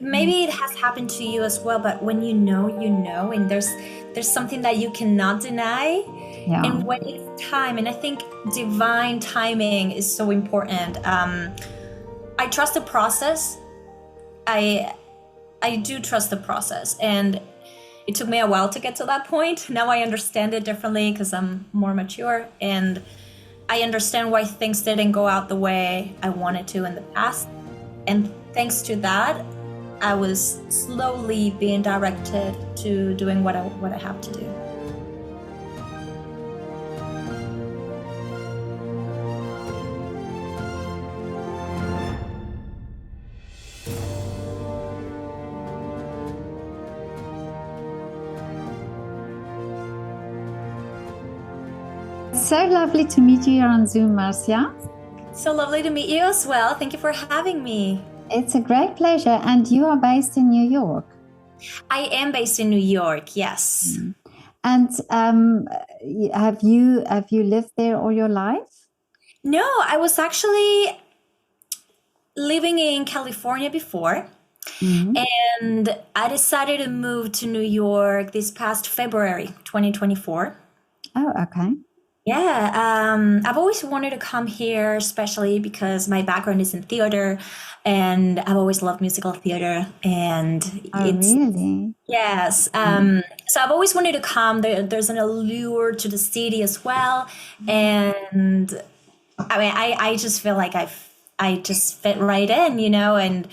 maybe it has happened to you as well, but when you know, and there's something that you cannot deny, Yeah. and when it's time, and I think divine timing is so important. I trust the process. I I do trust the process, and it took me a while to get to that point. Now I understand it differently because I'm more mature, and I understand why things didn't go out the way I wanted to in the past. And thanks to that, I was slowly being directed to doing what I have to do. So lovely to meet you here on Zoom, Marcia. So lovely to meet you as well. Thank you for having me. It's a great pleasure. And you are based in New York. I am based in New York, yes. And have you lived there all your life? No, I was actually living in California before. And I decided to move to New York this past February 2024. Oh, okay. Yeah, I've always wanted to come here, especially because my background is in theater, and I've always loved musical theater. And Oh, it's, really? yes, so I've always wanted to come. There's an allure to the city as well, and I mean, I just feel like I just fit right in, and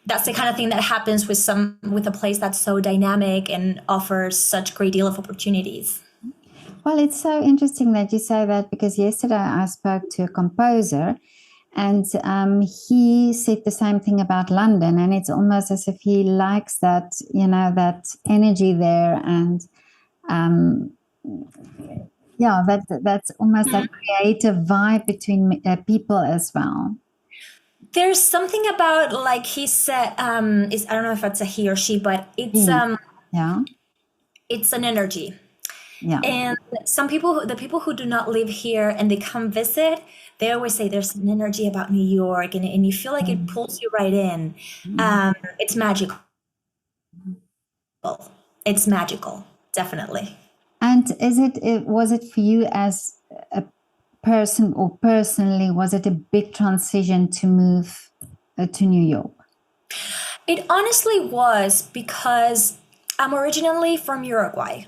that's the kind of thing that happens with a place that's so dynamic and offers such great deal of opportunities. Well, it's so interesting that you say that, because yesterday I spoke to a composer, and he said the same thing about London, and it's almost as if he likes that, that energy there, and yeah, that's almost that creative vibe between people as well. There's something about, like he said, is I don't know if it's a he or she, but Yeah, it's an energy. yeah. And the people who do not live here and they come visit, they always say there's an energy about New York, and you feel like it pulls you right in. It's magical. It's magical, definitely. And was it for you as a person, or personally, was it a big transition to move to New York? It honestly was, because I'm originally from Uruguay,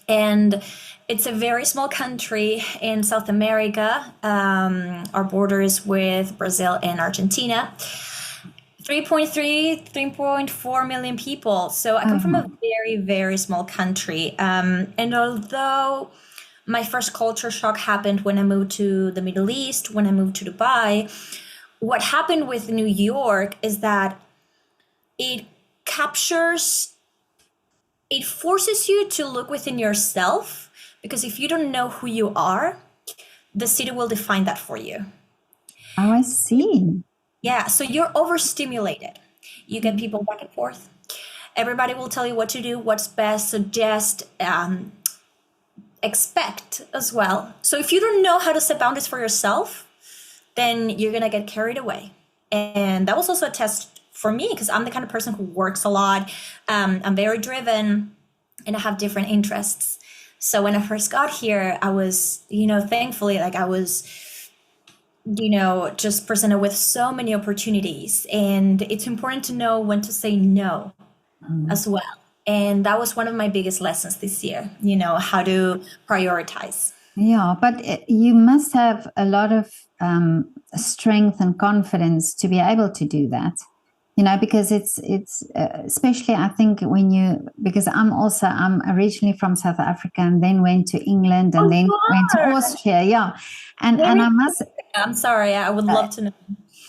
and it's a very small country in South America. Our border is with Brazil and Argentina. 3.4 million people. So I come from a very, very small country. And although my first culture shock happened when I moved to the Middle East, when I moved to Dubai, what happened with New York is that it captures, it forces you to look within yourself, because if you don't know who you are, the city will define that for you. Oh, I see. Yeah, so you're overstimulated. You get people back and forth. Everybody will tell you what to do, what's best, suggest, expect as well. So if you don't know how to set boundaries for yourself, then you're gonna get carried away. And that was also a test for me, because I'm the kind of person who works a lot. I'm very driven, and I have different interests. So when I first got here, I was, thankfully, like I was, just presented with so many opportunities. And it's important to know when to say no as well. And that was one of my biggest lessons this year, how to prioritize. Yeah, but you must have a lot of strength and confidence to be able to do that. Because it's especially, I think, because I'm originally from South Africa, and then went to England, and then went to Austria. Yeah. And I must, I'm sorry, I would love to know.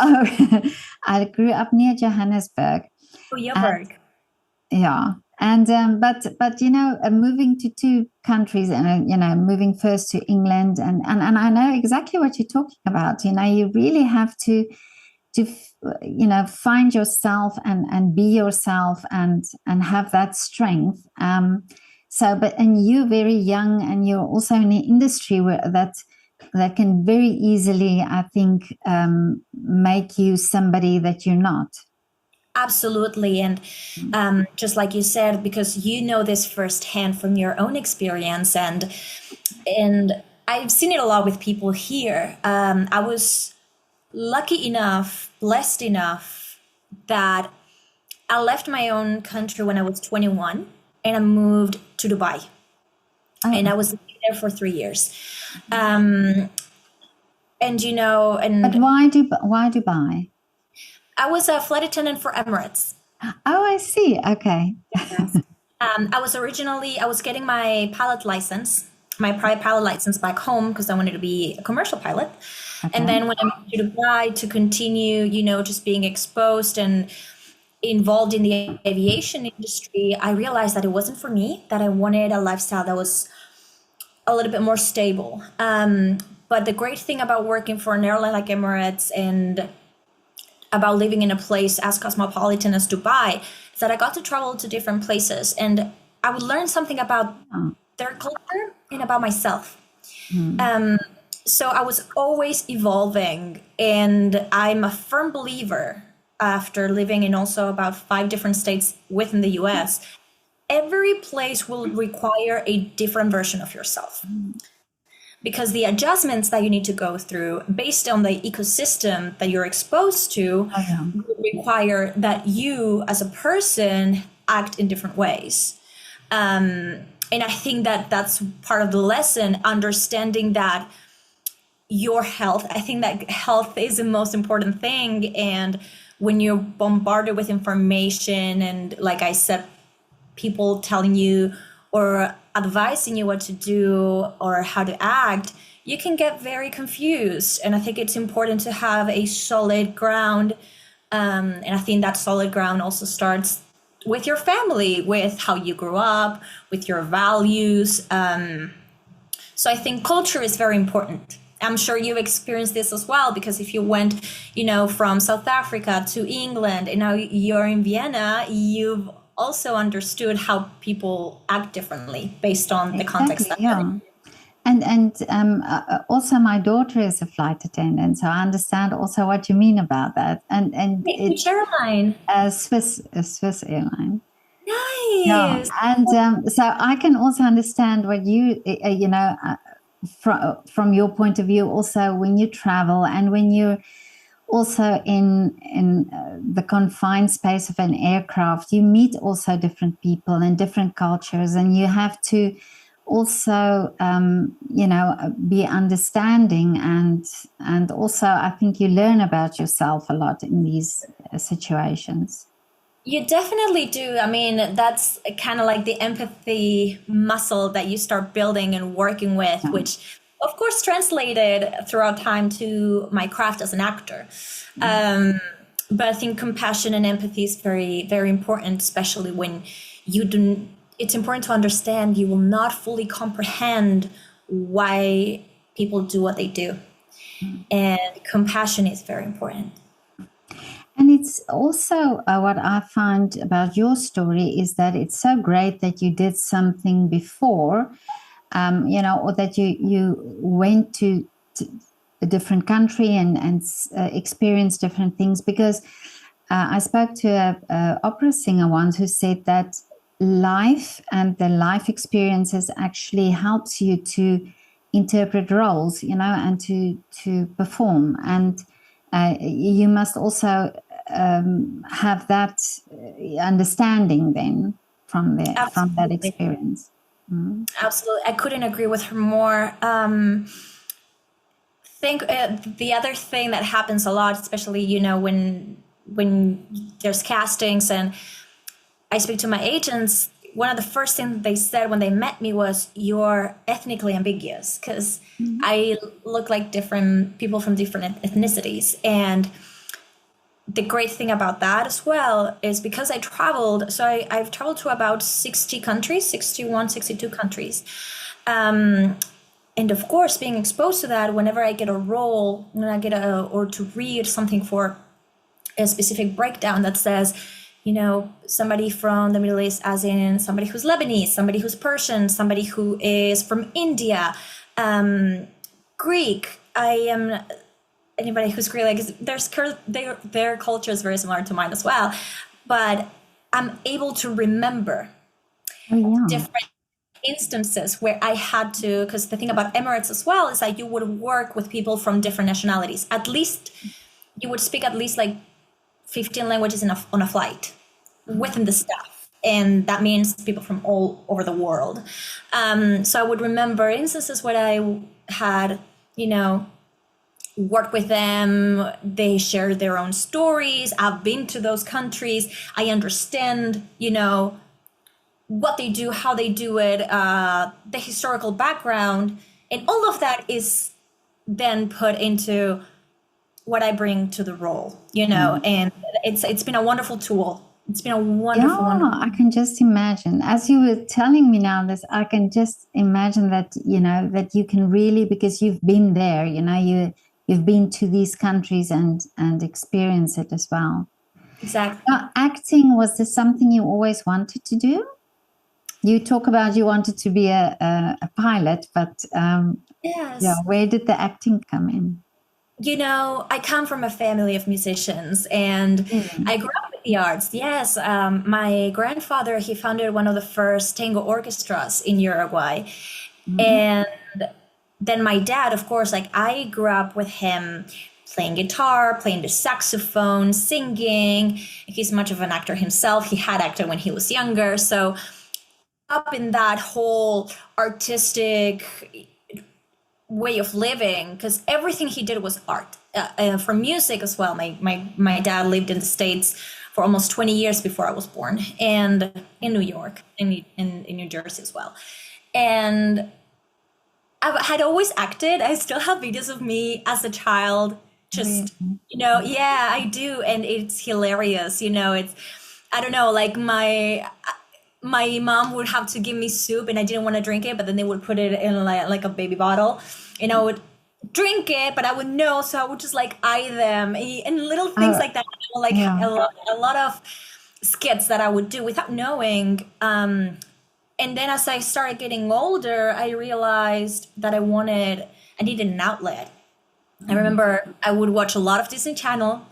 oh, I grew up near Johannesburg. Oh, Joburg. Yeah. And but moving to two countries, and moving first to England, and I know exactly what you're talking about. You really have to find yourself, and be yourself, and have that strength. And you're very young, and you're also in an industry where that can very easily, I think, make you somebody that you're not. Absolutely. And just like you said, because you know this firsthand from your own experience, and I've seen it a lot with people here. I was lucky enough, blessed enough that I left my own country when I was 21 and I moved to Dubai. And I was there for 3 years. And But why Dubai? I was a flight attendant for Emirates. Oh, I see. Okay. I was getting my pilot license, my private pilot license back home because I wanted to be a commercial pilot. Okay. And then when I moved to Dubai to continue, just being exposed and involved in the aviation industry, I realized that it wasn't for me, that I wanted a lifestyle that was a little bit more stable. But the great thing about working for an airline like Emirates and about living in a place as cosmopolitan as Dubai is that I got to travel to different places and I would learn something about their culture and about myself. So I was always evolving, and I'm a firm believer, after living in also about 5 different states within the US, every place will require a different version of yourself. Because the adjustments that you need to go through based on the ecosystem that you're exposed to will require that you as a person act in different ways. And I think that that's part of the lesson, understanding that your health, I think that health is the most important thing. And when you're bombarded with information and, like I said, people telling you or advising you what to do or how to act, you can get very confused. And I think it's important to have a solid ground. And I think that solid ground also starts with your family, with how you grew up, with your values. So I think culture is very important. I'm sure you've experienced this as well, because if you went, from South Africa to England and now you're in Vienna, you've also understood how people act differently based on the context. And also my daughter is a flight attendant, so I understand also what you mean about that. And which airline? A Swiss airline. Nice. Yeah. And so I can also understand what you from your point of view, also when you travel and when you're also in the confined space of an aircraft, you meet also different people and different cultures, and you have to also be understanding, and also I think you learn about yourself a lot in these situations. You definitely do. I mean, that's kind of like the empathy muscle that you start building and working with, which of course translated throughout time to my craft as an actor. But I think compassion and empathy is very, very important, especially when it's important to understand you will not fully comprehend why people do what they do. And compassion is very important. And it's also what I find about your story is that it's so great that you did something before, or that you went to a different country and experienced different things. Because I spoke to a opera singer once who said that life and the life experiences actually helps you to interpret roles, and to perform. And you must also have that understanding then from that experience. Absolutely. I couldn't agree with her more. Think the other thing that happens a lot, especially, when there's castings and I speak to my agents, one of the first things they said when they met me was, you're ethnically ambiguous, because I look like different people from different ethnicities. And the great thing about that as well is because I traveled, so I've traveled to about 60 countries, 61, 62 countries. And of course, being exposed to that, whenever I get a role, or to read something for a specific breakdown that says, somebody from the Middle East, as in somebody who's Lebanese, somebody who's Persian, somebody who is from India, Greek, anybody who's Greek, like their culture is very similar to mine as well. but I'm able to remember Oh, yeah. different instances where I had to, because the thing about Emirates as well is that you would work with people from different nationalities. At least you would speak at least like 15 languages on a flight within the staff. And that means people from all over the world. So I would remember instances where I had, worked with them. They shared their own stories. I've been to those countries. I understand, what they do, how they do it, the historical background. And all of that is then put into what I bring to the role, and it's been a wonderful tool. It's been a wonderful, wonderful. I can just imagine. As you were telling me now this, I can just imagine that, that you can really, because you've been there, you've been to these countries and experience it as well. Exactly. Now, acting, was this something you always wanted to do? You talk about you wanted to be a pilot, but yes. Yeah, where did the acting come in? I come from a family of musicians, and I grew up with the arts. Yes, my grandfather, he founded one of the first tango orchestras in Uruguay. And then my dad, of course, like I grew up with him playing guitar, playing the saxophone, singing. He's much of an actor himself. He had acted when he was younger. So up in that whole artistic way of living, because everything he did was art. For music as well. My dad lived in the States for almost 20 years before I was born, and in New York, in New Jersey as well. And I had always acted. I still have videos of me as a child. Just, yeah, I do. And it's hilarious. It's, I don't know, like my mom would have to give me soup and I didn't want to drink it, but then they would put it in like a baby bottle and I would drink it, but I would know. So I would just like eye them and little things like that, like a lot of skits that I would do without knowing. And then as I started getting older, I realized that I needed an outlet. I remember I would watch a lot of Disney Channel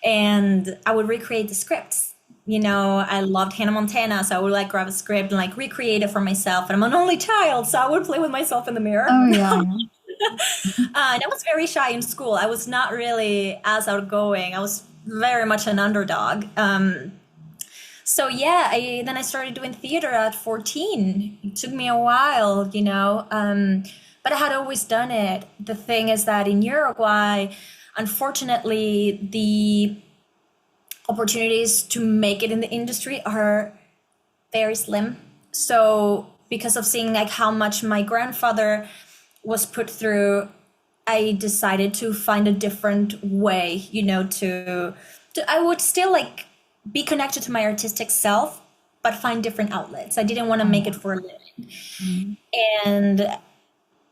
and I would recreate the scripts. I loved Hannah Montana, so I would like grab a script and like recreate it for myself. And I'm an only child, so I would play with myself in the mirror. Oh, yeah. And I was very shy in school. I was not really as outgoing. I was very much an underdog. So yeah, then I started doing theater at 14. It took me a while, but I had always done it. The thing is that in Uruguay, unfortunately, the opportunities to make it in the industry are very slim. So because of seeing like how much my grandfather was put through, I decided to find a different way, to I would still like be connected to my artistic self, but find different outlets. I didn't want to make it for a living. And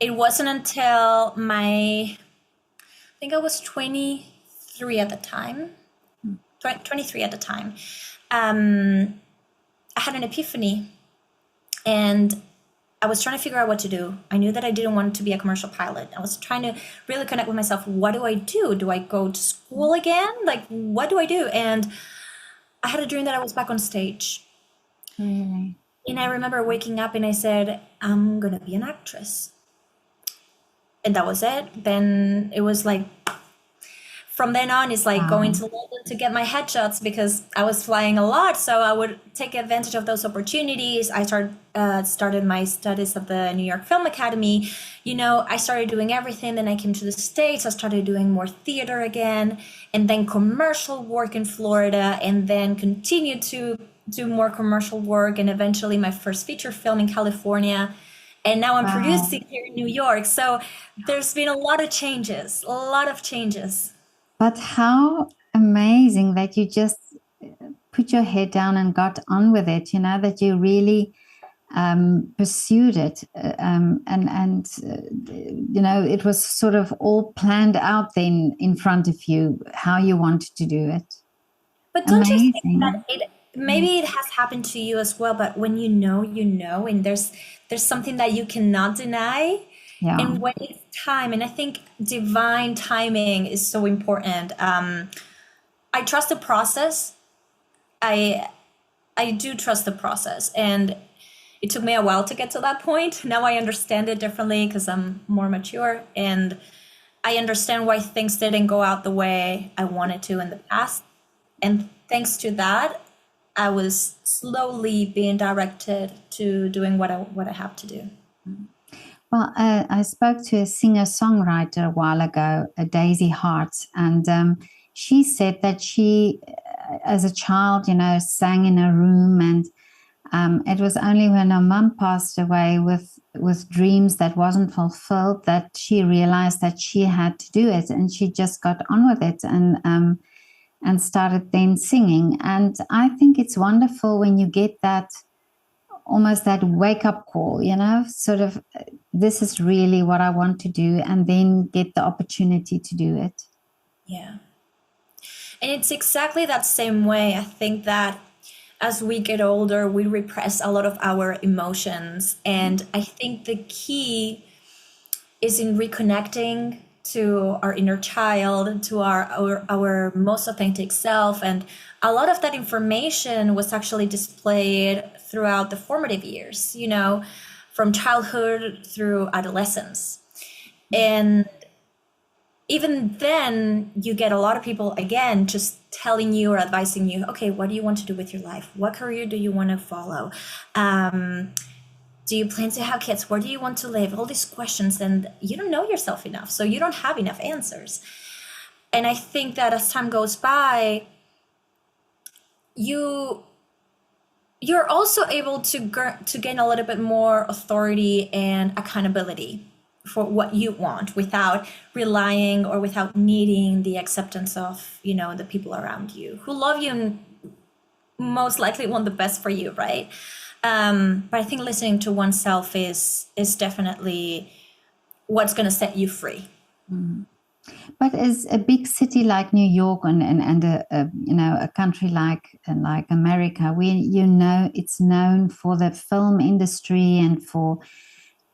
it wasn't until I think I was 23 at the time, I had an epiphany and I was trying to figure out what to do. I knew that I didn't want to be a commercial pilot. I was trying to really connect with myself. What do I do? Do I go to school again? Like, what do I do? And I had a dream that I was back on stage. Really? And I remember waking up and I said, I'm going to be an actress. And that was it. Then it was like, from then on, it's like going to London to get my headshots because I was flying a lot. So I would take advantage of those opportunities. I started my studies at the New York Film Academy. I started doing everything. Then I came to the States. I started doing more theater again, and then commercial work in Florida, and then continued to do more commercial work, and eventually my first feature film in California. And now I'm producing here in New York. So there's been a lot of changes. But how amazing that you just put your head down and got on with it, that you really pursued it. It was sort of all planned out then in front of you, how you wanted to do it. But don't you think that maybe it has happened to you as well, but when you know, and there's something that you cannot deny. Yeah. And when it's time, and I think divine timing is so important. I trust the process. I I do trust the process, and it took me a while to get to that point. Now I understand it differently because I'm more mature, and I understand why things didn't go out the way I wanted to in the past. And thanks to that, I was slowly being directed to doing what I have to do. Well, I spoke to a singer-songwriter a while ago, Daisy Hart, and she said that she, as a child, sang in a room, and it was only when her mum passed away with dreams that wasn't fulfilled that she realized that she had to do it, and she just got on with it and started then singing. And I think it's wonderful when you get that, almost that wake up call, sort of, this is really what I want to do, and then get the opportunity to do it. Yeah. And it's exactly that same way. I think that as we get older, we repress a lot of our emotions. And I think the key is in reconnecting to our inner child, to our most authentic self. And a lot of that information was actually displayed throughout the formative years, from childhood through adolescence. And even then, you get a lot of people, again, just telling you or advising you, okay, what do you want to do with your life? What career do you want to follow? Do you plan to have kids? Where do you want to live? All these questions, and you don't know yourself enough, so you don't have enough answers. And I think that as time goes by, you're also able to gain a little bit more authority and accountability for what you want, without relying or without needing the acceptance of the people around you who love you and most likely want the best for you, right? But I think listening to oneself is definitely what's going to set you free. Mm. But as a big city like New York and a country like America, where it's known for the film industry and for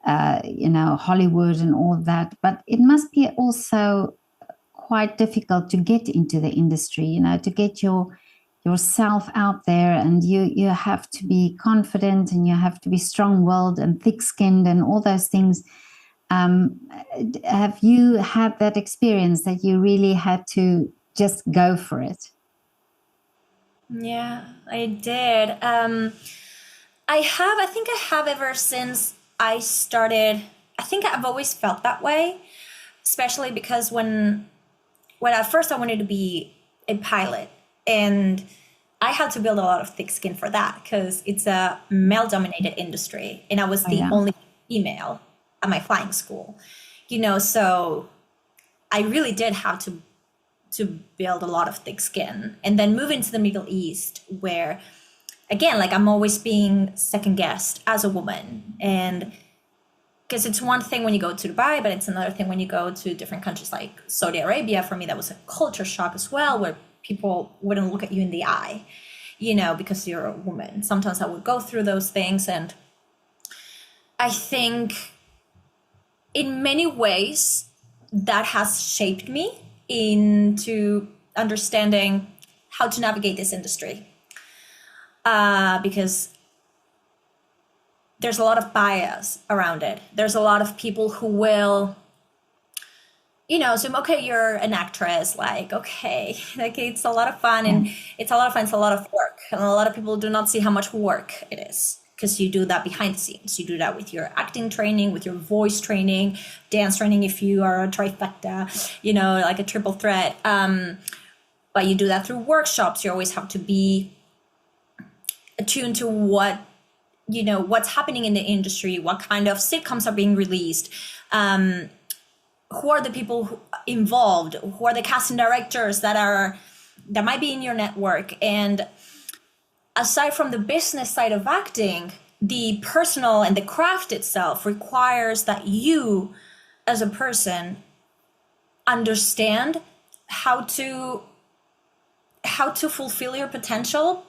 Hollywood and all that, but it must be also quite difficult to get into the industry, to get yourself out there, and you have to be confident, and you have to be strong-willed and thick-skinned and all those things. Have you had that experience that you really had to just go for it? Yeah, I did. I think I have ever since I started. I think I've always felt that way, especially because when at first I wanted to be a pilot, and I had to build a lot of thick skin for that because it's a male-dominated industry, and I was the only female at my flying school, so I really did have to build a lot of thick skin, and then move into the Middle East, where again, like, I'm always being second guessed as a woman. And because it's one thing when you go to Dubai, but it's another thing when you go to different countries like Saudi Arabia. For me, that was a culture shock as well, where people wouldn't look at you in the eye, because you're a woman. Sometimes I would go through those things. And I think in many ways that has shaped me into understanding how to navigate this industry. Because there's a lot of bias around it. There's a lot of people who will, assume, okay, you're an actress, like, okay, like, it's a lot of fun, and it's a lot of work. And a lot of people do not see how much work it is, because you do that behind the scenes. You do that with your acting training, with your voice training, dance training, if you are a trifecta, like a triple threat. But you do that through workshops. You always have to be attuned to what's happening in the industry, what kind of sitcoms are being released, who are the people involved, who are the casting directors that might be in your network. And aside from the business side of acting, the personal and the craft itself requires that you, as a person, understand how to fulfill your potential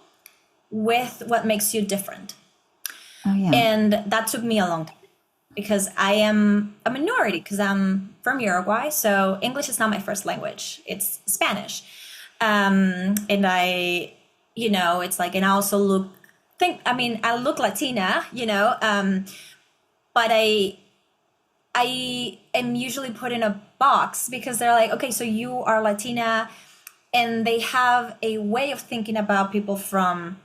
with what makes you different. Oh, yeah. And that took me a long time, because I am a minority, because I'm from Uruguay. So English is not my first language. It's Spanish. And I it's like, and I also I look Latina, but I am usually put in a box because they're like, okay, so you are Latina, and they have a way of thinking about people from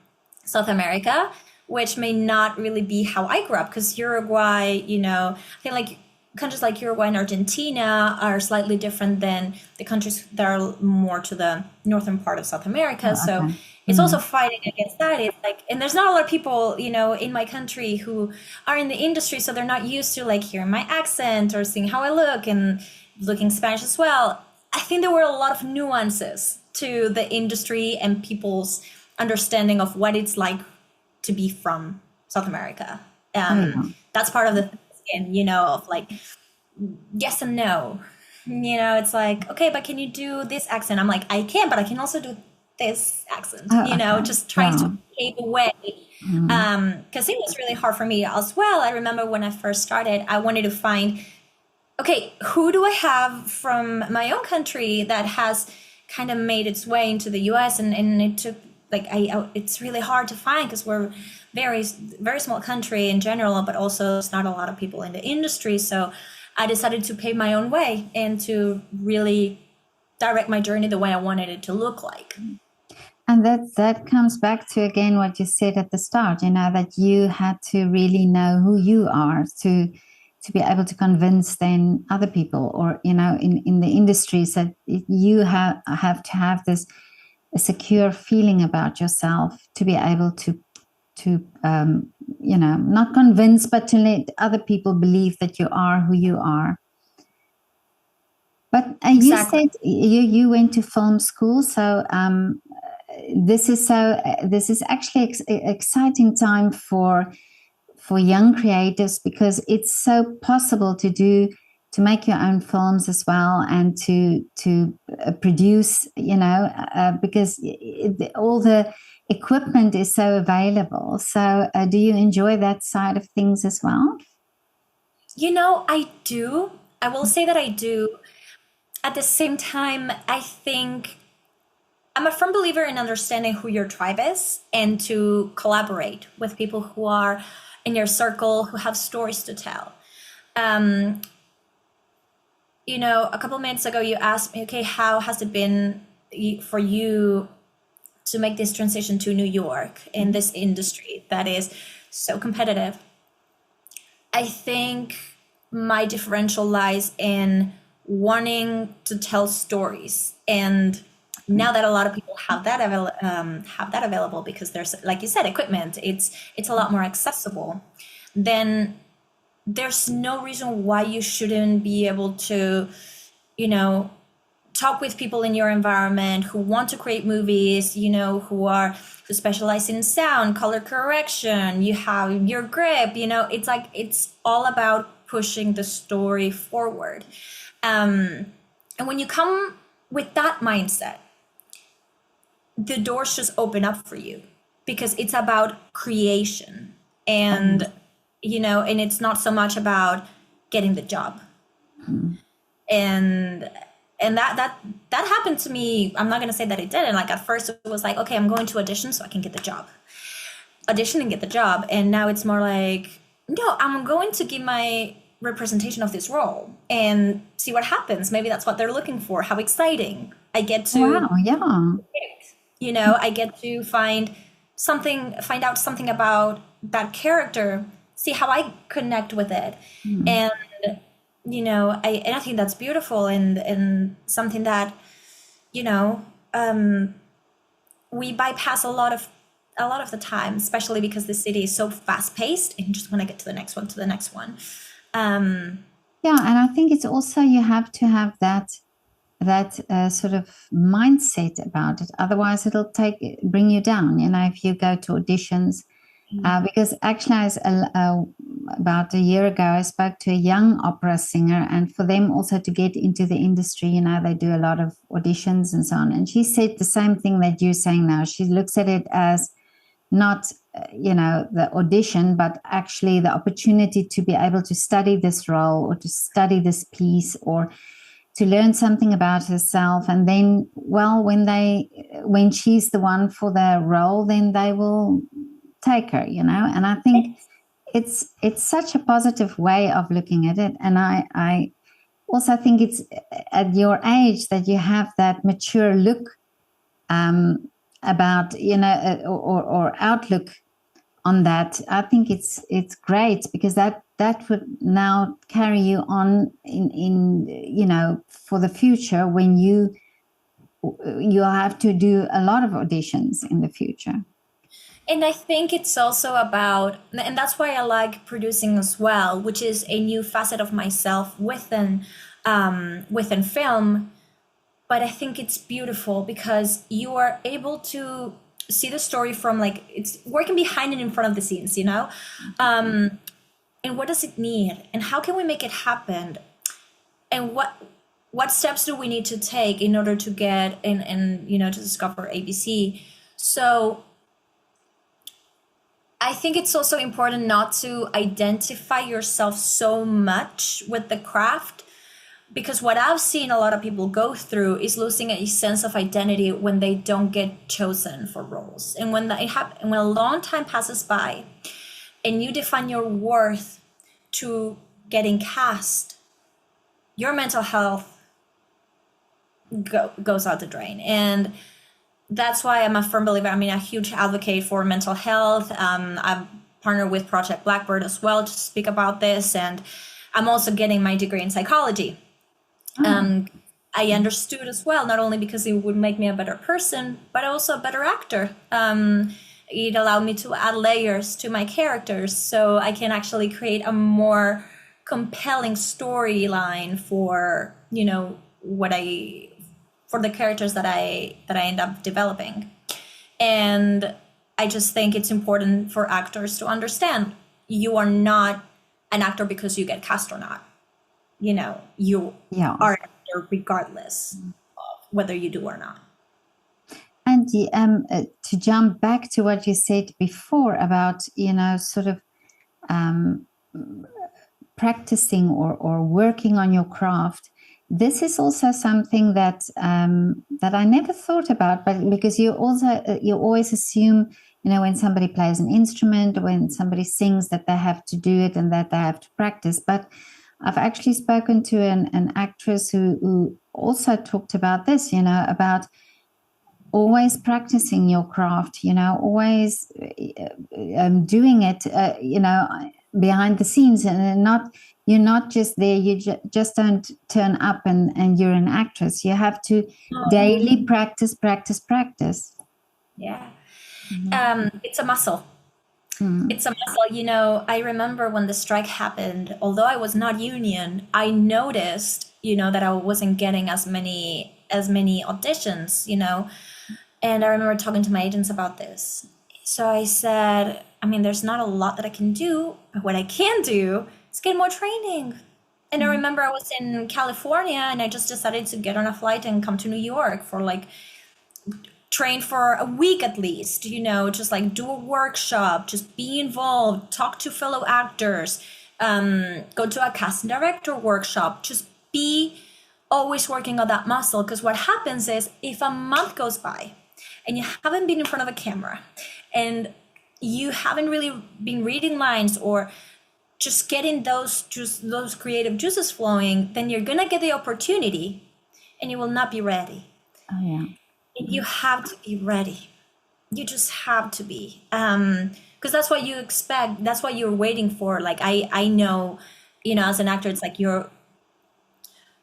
South America, which may not really be how I grew up. Because Uruguay, I think like countries like Uruguay and Argentina are slightly different than the countries that are more to the northern part of South America. Oh, So okay. it's also fighting against that. It's like, and there's not a lot of people, in my country who are in the industry, so they're not used to like hearing my accent or seeing how I look and looking Spanish as well. I think there were a lot of nuances to the industry and people's understanding of what it's like to be from South America. Oh, yeah. That's part of the skin, of like yes and no. It's like, okay, but can you do this accent? I'm like, I can, but I can also do this accent, Oh, okay. just trying Yeah. to pave the way. Because it was really hard for me as well. I remember when I first started, I wanted to find, okay, who do I have from my own country that has kind of made its way into the US? And it took, like, it's really hard to find because we're very, very small country in general, but also there's not a lot of people in the industry. So I decided to pave my own way and to really direct my journey the way I wanted it to look like. And that comes back to again what you said at the start, that you had to really know who you are to be able to convince then other people, or in the industries, that you have to have this a secure feeling about yourself to be able to not convince, but to let other people believe that you are who you are. But you Exactly. said you went to film school, so this is actually exciting time for young creatives, because it's so possible to make your own films as well, and to produce, because all the equipment is so available. So do you enjoy that side of things as well? I do. I will say that I do. At the same time, I think I'm a firm believer in understanding who your tribe is and to collaborate with people who are in your circle who have stories to tell. A couple of minutes ago, you asked me, okay, how has it been for you to make this transition to New York in this industry that is so competitive? I think my differential lies in wanting to tell stories, and now that a lot of people have that available because there's, like you said, equipment, it's a lot more accessible, then there's no reason why you shouldn't be able to talk with people in your environment who want to create movies, who specialize in sound, color correction, you have your grip, it's like, it's all about pushing the story forward. And when you come with that mindset, the doors just open up for you, because it's about creation, and and it's not so much about getting the job. And that happened to me. I'm not going to say that it didn't. Like, at first it was like, okay, I'm going to audition so I can get the job, and now it's more like, no, I'm going to give my representation of this role and see what happens. Maybe that's what they're looking for. How exciting. I get to Wow, yeah. I get to find out something about that character, see how I connect with it. And I think that's beautiful, and something that we bypass a lot of the time, especially because the city is so fast paced and you just want to get to the next one, Yeah, and I think it's also, you have to have that sort of mindset about it. Otherwise, it'll bring you down. If you go to auditions, because actually, about a year ago, I spoke to a young opera singer, and for them also to get into the industry, they do a lot of auditions and so on. And she said the same thing that you're saying now. She looks at it as not the audition, but actually the opportunity to be able to study this role or to study this piece, or to learn something about herself, and then, well, when she's the one for the role, then they will take her, and I think it's such a positive way of looking at it. And I also think it's at your age that you have that mature look about, or outlook on that. I think it's great, because that would now carry you on in for the future, when you have to do a lot of auditions in the future. And I think it's also about, and that's why I like producing as well, which is a new facet of myself within film. But I think it's beautiful because you are able to see the story from, like, it's working behind and in front of the scenes, and what does it need, and how can we make it happen, and what steps do we need to take in order to get and to discover ABC. So I think it's also important not to identify yourself so much with the craft, because what I've seen a lot of people go through is losing a sense of identity when they don't get chosen for roles. And when when a long time passes by and you define your worth to getting cast, your mental health goes out the drain. And that's why I'm a firm believer. I mean, a huge advocate for mental health. I've partnered with Project Blackbird as well to speak about this. And I'm also getting my degree in psychology. I understood as well, not only because it would make me a better person, but also a better actor. It allowed me to add layers to my characters, so I can actually create a more compelling storyline for for the characters that I end up developing. And I just think it's important for actors to understand you are not an actor because you get cast or not. You are an actor regardless of whether you do or not. And to jump back to what you said before about, sort of practicing or working on your craft, this is also something that I never thought about, but because you always assume, when somebody plays an instrument, when somebody sings, that they have to do it and that they have to practice. But I've actually spoken to an actress who also talked about this, about always practicing your craft, always doing it, behind the scenes, and you're not just there. You just don't turn up and you're an actress. You have to daily practice. Yeah. It's a muscle. It's a muscle. I remember when the strike happened, although I was not union, I noticed, that I wasn't getting as many auditions, and I remember talking to my agents about this. So I said, I mean, there's not a lot that I can do, but what I can do is get more training. And I remember I was in California and I just decided to get on a flight and come to New York for train for a week at least, just do a workshop, just be involved, talk to fellow actors, go to a casting director workshop, just be always working on that muscle. Because what happens is, if a month goes by and you haven't been in front of a camera and you haven't really been reading lines or just getting those creative juices flowing, then you're gonna get the opportunity and you will not be ready. Oh yeah. And you have to be ready. You just have to be, because that's what you expect. That's what you're waiting for. I know, as an actor, it's like you're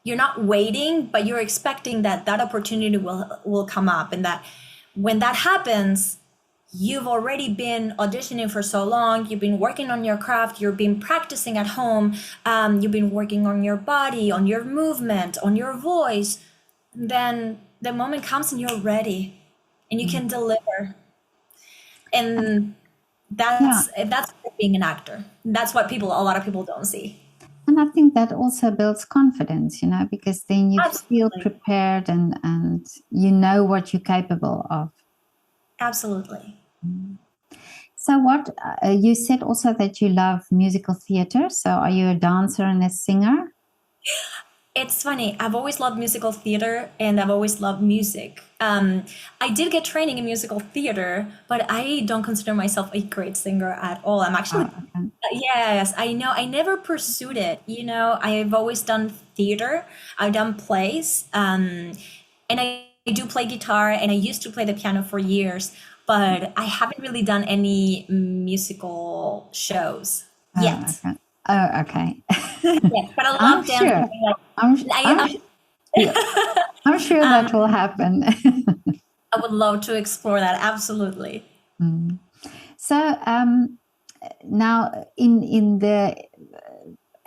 not waiting, but you're expecting that opportunity will come up, and that when that happens, you've already been auditioning for so long. You've been working on your craft. You've been practicing at home. You've been working on your body, on your movement, on your voice. Then the moment comes and you're ready and you can deliver. And that's being an actor. That's what a lot of people don't see. And I think that also builds confidence, because then you feel prepared and you know what you're capable of. Absolutely. So what, you said also that you love musical theater. So are you a dancer and a singer? It's funny. I've always loved musical theater and I've always loved music. I did get training in musical theater, but I don't consider myself a great singer at all. I'm actually, Okay. yes, I know. I never pursued it. I've always done theater, I've done plays, and I do play guitar and I used to play the piano for years, but I haven't really done any musical shows Oh, yet. okay. Oh, okay. Yes, but I I'm love dancing. sure. I'm, I'm, I'm yeah, I'm sure that will happen. I would love to explore that. Absolutely. Mm. So now in the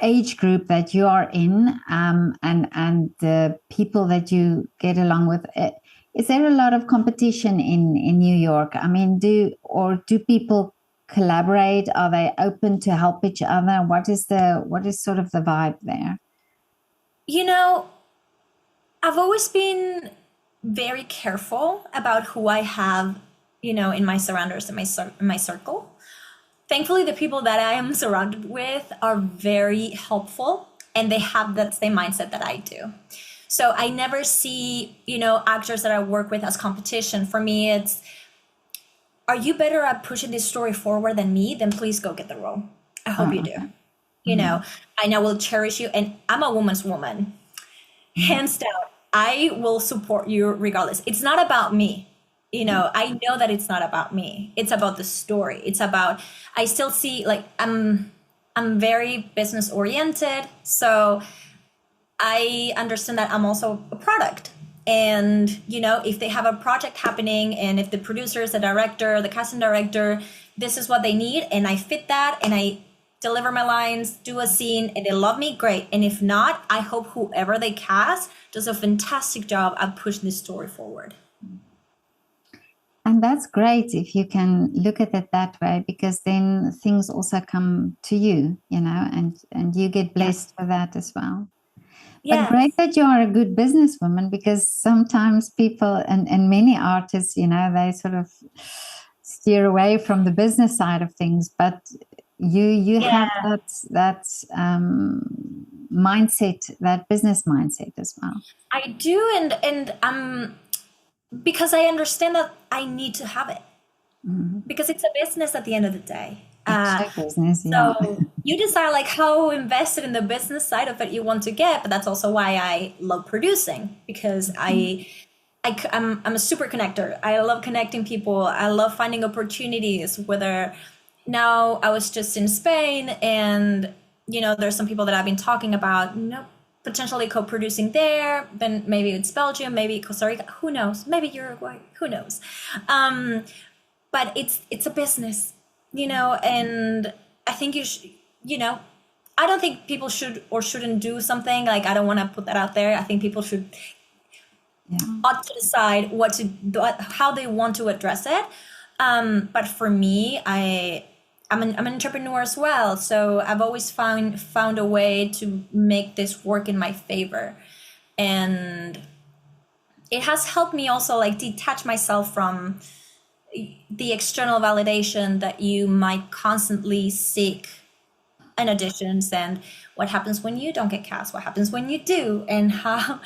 age group that you are in, and the people that you get along with, is there a lot of competition in New York? I mean, do people collaborate? Are they open to help each other? What is sort of the vibe there? You know, I've always been very careful about who I have, in my surroundings, in my circle. Thankfully, the people that I am surrounded with are very helpful and they have that same mindset that I do. So I never see, actors that I work with as competition. For me, it's, are you better at pushing this story forward than me? Then please go get the role. I hope you Oh, do. okay. You Mhm. know, and I will cherish you. And I'm a woman's woman. Mhm. Hands down, I will support you regardless. It's not about me. I know that it's not about me. It's about the story. It's about, I still see, like, I'm very business oriented, so I understand that I'm also a product. And, if they have a project happening and if the producer, the director, the casting director, this is what they need, and I fit that and I deliver my lines, do a scene, and they love me, great. And if not, I hope whoever they cast does a fantastic job at pushing this story forward. And that's great if you can look at it that way, because then things also come to you, and you get Yeah. blessed with that as well. But great Yes. that you are a good businesswoman, because sometimes people and many artists, they sort of steer away from the business side of things. But you have Yeah, that mindset, that business mindset as well. I do. And because I understand that I need to have it Mhm. because it's a business at the end of the day. It's show business, yeah. So you decide like how invested in the business side of it you want to get, but that's also why I love producing because I'm a super connector. I love connecting people. I love finding opportunities. Whether now I was just in Spain, and there's some people that I've been talking about, potentially co-producing there. Then maybe it's Belgium, maybe Costa Rica. Who knows? Maybe Uruguay. Who knows? Um, but it's a business, and I think I don't think people should or shouldn't do something. Like, I don't want to put that out there. I think people should Yeah. ought to decide how they want to address it. But for me, I'm an entrepreneur as well, so I've always found a way to make this work in my favor, and it has helped me also like detach myself from the external validation that you might constantly seek in auditions, and what happens when you don't get cast, what happens when you do, and how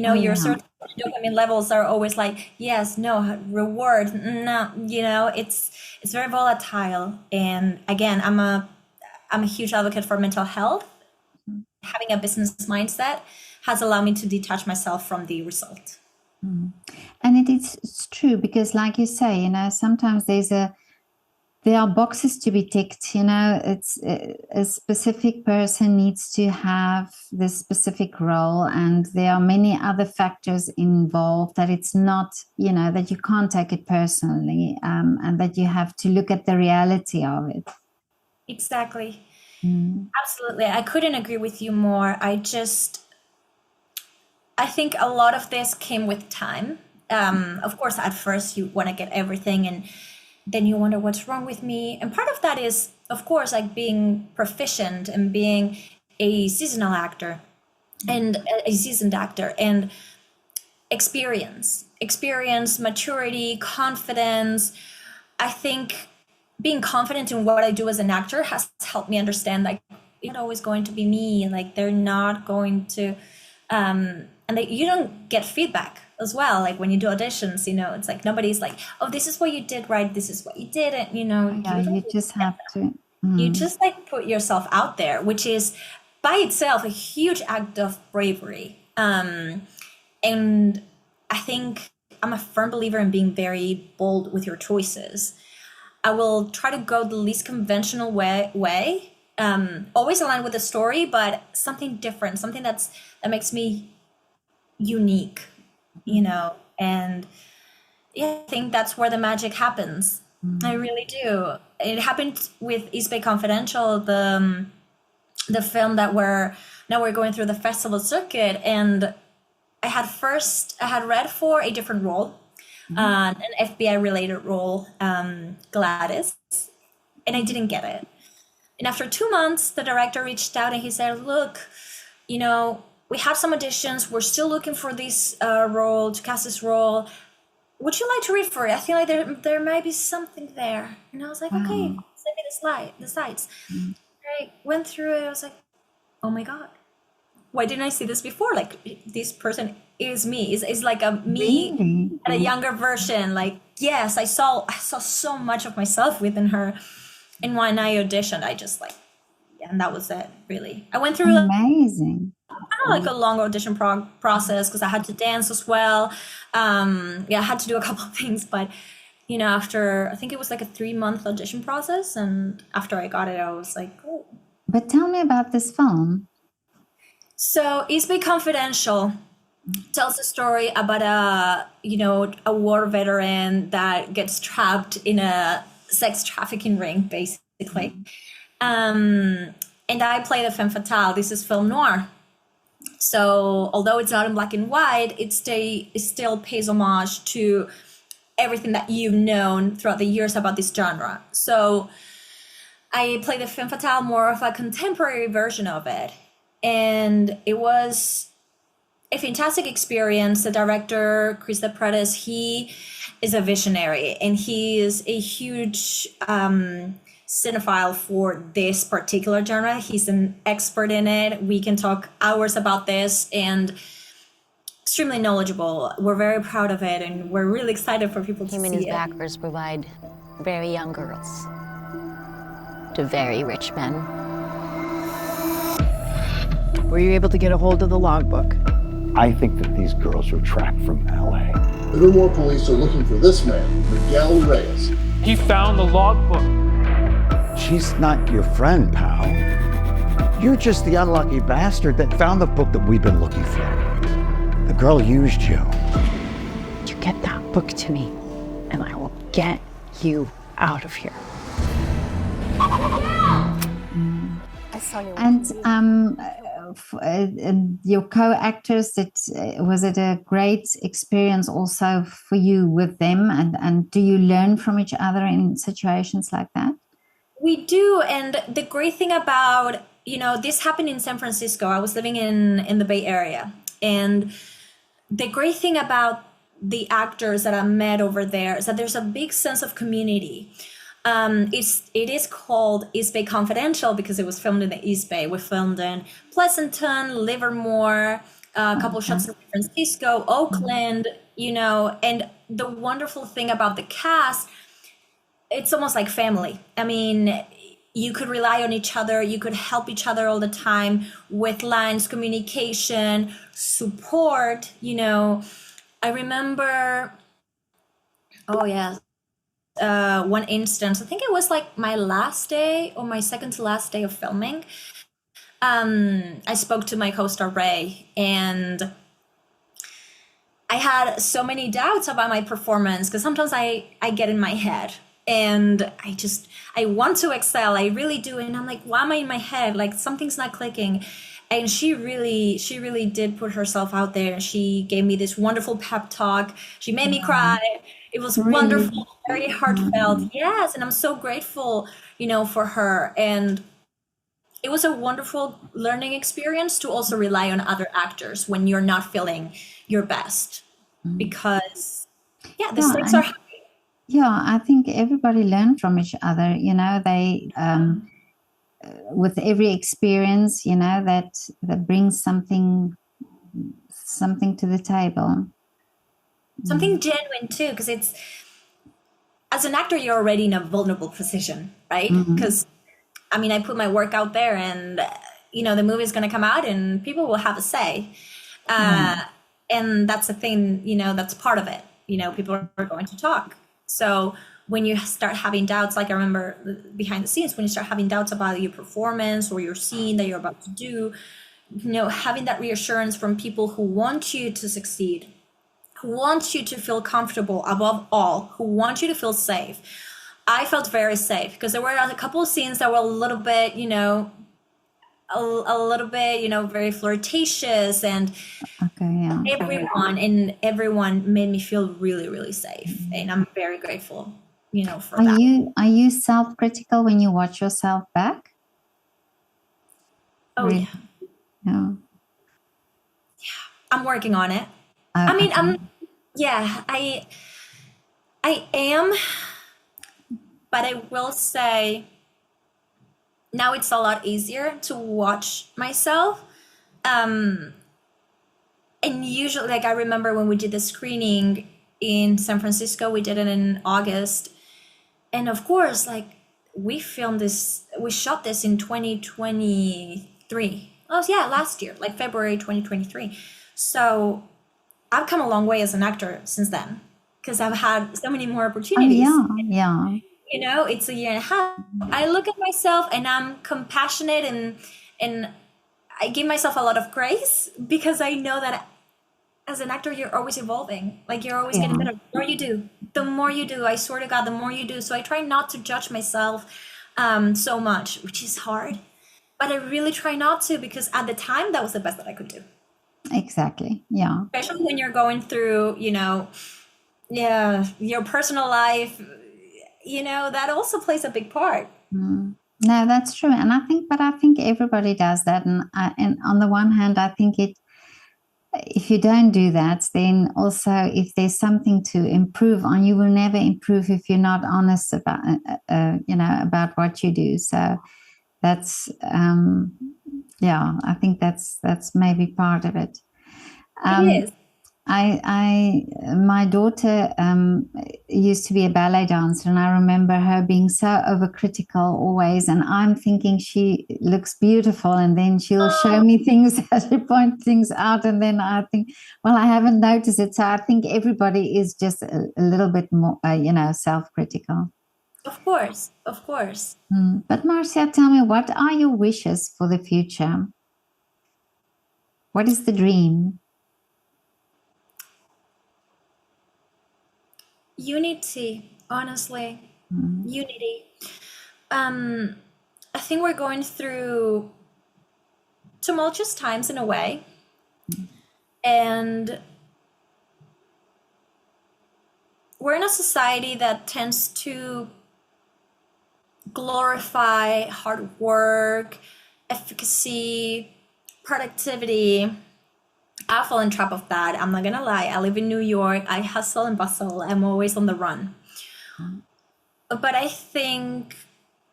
Oh, your yeah. certain dopamine levels are always like yes, no, reward, no, it's very volatile. And again, I'm a huge advocate for mental health. Having a business mindset has allowed me to detach myself from the result. Mm. And it's true, because like you say, sometimes there are boxes to be ticked. It's a specific person needs to have this specific role, and there are many other factors involved, that it's not, that you can't take it personally, and that you have to look at the reality of it. Exactly. Mm. Absolutely. I couldn't agree with you more. I think a lot of this came with time. Of course, at first you want to get everything, and then you wonder what's wrong with me. And part of that is, of course, like being proficient and being a seasonal actor and a seasoned actor, and experience, maturity, confidence. I think being confident in what I do as an actor has helped me understand like it's not always going to be me. Like they're not going to and that you don't get feedback as well. Like when you do auditions, it's like nobody's like, oh, this is what you did right, this is what you didn't, Yeah, you you don't just have to. you just like put yourself out there, which is by itself a huge act of bravery. And I think I'm a firm believer in being very bold with your choices. I will try to go the least conventional way, always aligned with the story, but something different, something that makes me unique, and yeah, I think that's where the magic happens. I really do. It happened with East Bay Confidential, the film that we're going through the festival circuit, and I had read for a different role, an FBI related role, Gladys, and I didn't get it. And after 2 months, the director reached out and he said, look, we have some auditions. We're still looking for this role, to cast this role. Would you like to read for it? I feel like there might be something there. And I was like, okay, send me the sites. I went through it. I was like, oh my God, why didn't I see this before? Like, this person is me. Is like a me Really? at a younger version. Like, yes, I saw so much of myself within her. And when I auditioned, I just like, yeah, and that was it, really. I went through Amazing. like a long audition process because I had to dance as well. I had to do a couple of things, but after, I think it was like a 3-month audition process, and after I got it, I was like, oh. But tell me about this film. So East Bay Confidential tells a story about a war veteran that gets trapped in a sex trafficking ring, basically. And I play the femme fatale. This is film noir. So although it's not in black and white, it still pays homage to everything that you've known throughout the years about this genre. So I play the femme fatale, more of a contemporary version of it. And it was a fantastic experience. The director, Chris Prentice, he is a visionary, and he is a huge cinephile for this particular genre. He's an expert in it. We can talk hours about this, and extremely knowledgeable. We're very proud of it, and we're really excited for people to see it. Him and his backers provide very young girls to very rich men. Were you able to get a hold of the logbook? I think that these girls were tracked from LA. Livermore police are looking for this man, Miguel Reyes. He found the logbook. She's not your friend, pal. You're just the unlucky bastard that found the book that we've been looking for. The girl used you. You get that book to me, and I will get you out of here. And your co-actors, was it a great experience also for you with them? And do you learn from each other in situations like that? We do, and the great thing about, this happened in San Francisco. I was living in the Bay Area, and the great thing about the actors that I met over there is that there's a big sense of community. It is called East Bay Confidential because it was filmed in the East Bay. We filmed in Pleasanton, Livermore, a couple of shots in San Francisco, Oakland, and the wonderful thing about the cast, it's almost like family. I mean, you could rely on each other. You could help each other all the time with lines, communication, support, I remember, one instance, I think it was like my last day or my second to last day of filming. I spoke to my co-star Ray, and I had so many doubts about my performance because sometimes I get in my head and I want to excel. I really do. And I'm like, why am I in my head? Like something's not clicking. And she really did put herself out there. She gave me this wonderful pep talk. She made me cry. It was wonderful, very heartfelt. Yes, and I'm so grateful, for her. And it was a wonderful learning experience to also rely on other actors when you're not feeling your best. Because, the stakes are high. Yeah, I think everybody learned from each other. They... with every experience, that brings something something to the table. Something genuine too, because it's, as an actor, you're already in a vulnerable position, right? Because I mean, I put my work out there, and the movie is going to come out, and people will have a say, and that's the thing. That's part of it. People are going to talk. So when you start having doubts, like I remember behind the scenes, when you start having doubts about your performance or your scene that you're about to do, having that reassurance from people who want you to succeed, who want you to feel comfortable above all, who want you to feel safe. I felt very safe because there were a couple of scenes that were a little bit, very flirtatious, and everyone made me feel really, really safe, and I'm very grateful, for that. Are you self-critical when you watch yourself back? Oh really? Yeah. I'm working on it. I mean, I am, but I will say now it's a lot easier to watch myself. And usually, like, I remember when we did the screening in San Francisco, we did it in August. And of course, like, we shot this in 2023. Oh yeah, last year, like February 2023. So I've come a long way as an actor since then, because I've had so many more opportunities. Yeah. It's a year and a half. I look at myself and I'm compassionate, and I give myself a lot of grace, because I know that as an actor, you're always evolving. Like, you're always getting better. The more you do, I swear to God, the more you do. So I try not to judge myself so much, which is hard. But I really try not to, because at the time, that was the best that I could do. Exactly. Yeah. Especially when you're going through, your personal life, that also plays a big part. No, that's true. And I think everybody does that. And on the one hand, I think if you don't do that, then also if there's something to improve on, you will never improve if you're not honest about, about what you do. So that's, I think that's maybe part of it. It is. My daughter used to be a ballet dancer, and I remember her being so overcritical always, and I'm thinking she looks beautiful, and then she'll show me things as she point things out, and then I think, well, I haven't noticed it. So I think everybody is just a little bit more, self-critical. Of course. But Marcia, tell me, what are your wishes for the future? What is the dream? Unity, honestly. Unity. I think we're going through tumultuous times in a way, and we're in a society that tends to glorify hard work, efficacy, productivity. I fall in trap of that. I'm not gonna lie. I live in New York. I hustle and bustle. I'm always on the run. But I think,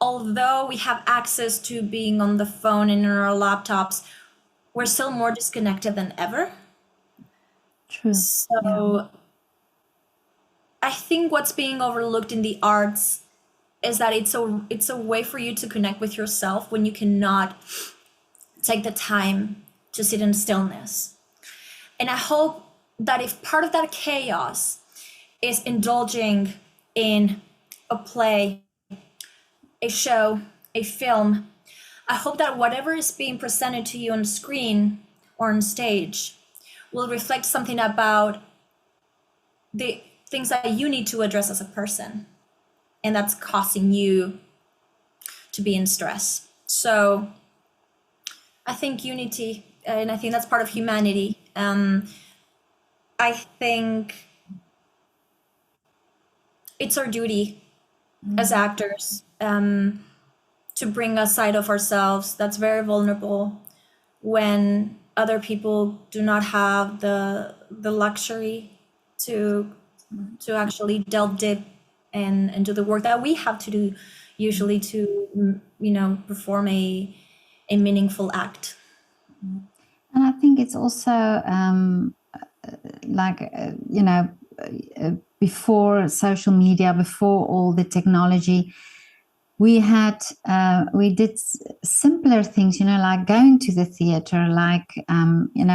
although we have access to being on the phone and in our laptops, we're still more disconnected than ever. True. So I think what's being overlooked in the arts is that it's a way for you to connect with yourself when you cannot take the time to sit in stillness. And I hope that if part of that chaos is indulging in a play, a show, a film, I hope that whatever is being presented to you on screen or on stage will reflect something about the things that you need to address as a person, and that's causing you to be in stress. So I think unity, and I think that's part of humanity. I think it's our duty as actors to bring a side of ourselves that's very vulnerable when other people do not have the luxury to actually delve deep and do the work that we have to do usually to perform a meaningful act. And I think it's also before social media, before all the technology, we did simpler things, like going to the theater, like,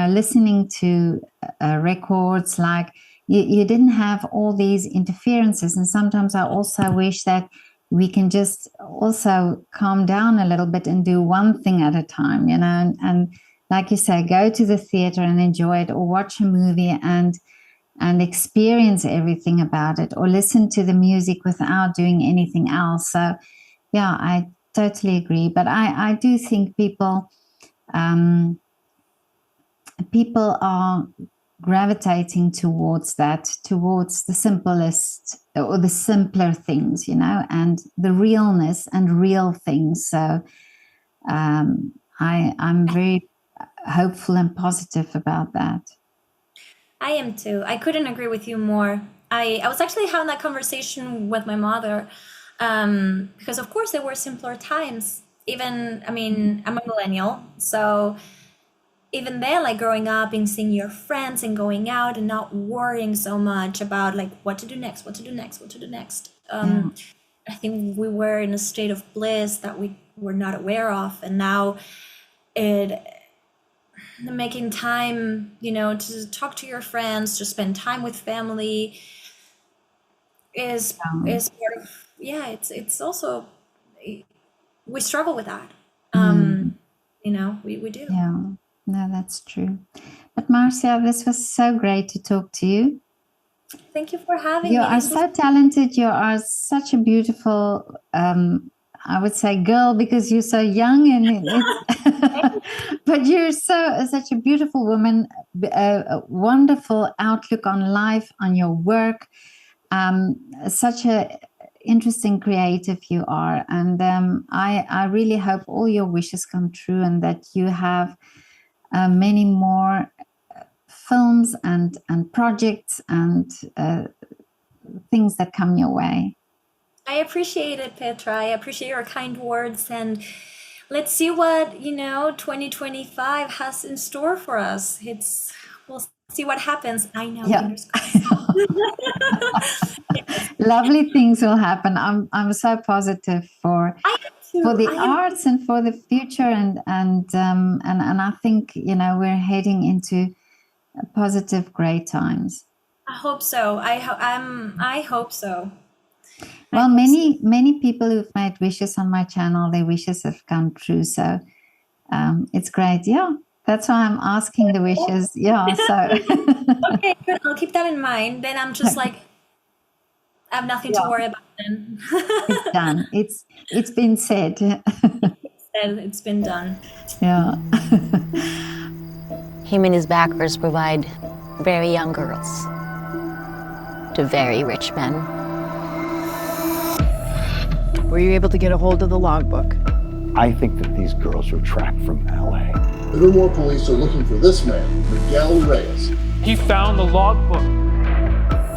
listening to records, like you didn't have all these interferences. And sometimes I also wish that we can just also calm down a little bit and do one thing at a time, and like you say, go to the theater and enjoy it, or watch a movie and experience everything about it, or listen to the music without doing anything else. So yeah, I totally agree. But I do think people are gravitating towards the simplest or the simpler things, and the realness and real things. So I'm very hopeful and positive about that. I am too. I couldn't agree with you more. I was actually having that conversation with my mother, because of course there were simpler times. Even, I'm a millennial, so even then, like growing up and seeing your friends and going out and not worrying so much about like what to do next. I think we were in a state of bliss that we were not aware of, and now making time, to talk to your friends, to spend time with family is part of, it's also, we struggle with that. We do. Yeah, no, that's true. But Marcia, this was so great to talk to you. Thank you for having me. You are so talented. You are such a beautiful, I would say, girl, because you're so young, and but you're such a beautiful woman, a wonderful outlook on life, on your work, such a interesting creative you are, and I really hope all your wishes come true, and that you have many more films and projects and things that come your way. I appreciate it, Petra. I appreciate your kind words, and let's see what 2025 has in store for us. We'll see what happens. I know. Yeah. Lovely things will happen. I'm so positive for the arts and for the future, and I think we're heading into positive, great times. I hope so. I hope so. Well, many people who've made wishes on my channel, their wishes have come true. So it's great. Yeah, that's why I'm asking the wishes. Yeah. So okay, good. I'll keep that in mind. Then I'm just like, I have nothing to worry about then. It's done. It's been said. It's been done. Yeah. Him and his backers provide very young girls to very rich men. Were you able to get a hold of the logbook? I think that these girls were tracked from LA. Livermore police are looking for this man, Miguel Reyes. He found the logbook.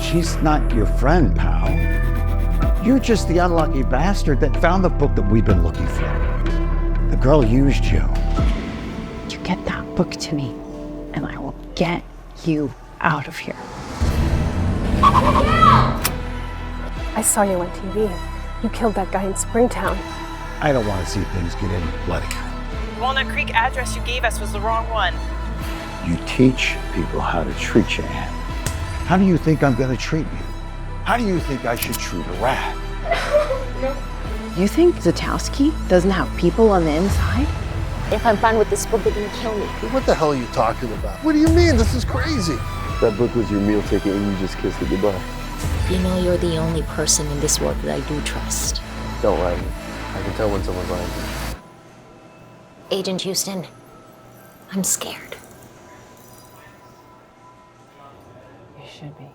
She's not your friend, pal. You're just the unlucky bastard that found the book that we've been looking for. The girl used you. You get that book to me, and I will get you out of here. I saw you on TV. You killed that guy in Springtown. I don't want to see things get any bloodier. Walnut Creek address you gave us was the wrong one. You teach people how to treat you, Anne. How do you think I'm going to treat you? How do you think I should treat a rat? You think Zatowski doesn't have people on the inside? If I'm found with this book, they're gonna kill me. What the hell are you talking about? What do you mean? This is crazy. That book was your meal ticket and you just kissed it goodbye. You know you're the only person in this world that I do trust. Don't lie to me. I can tell when someone's lying to me. Agent Houston, I'm scared. You should be.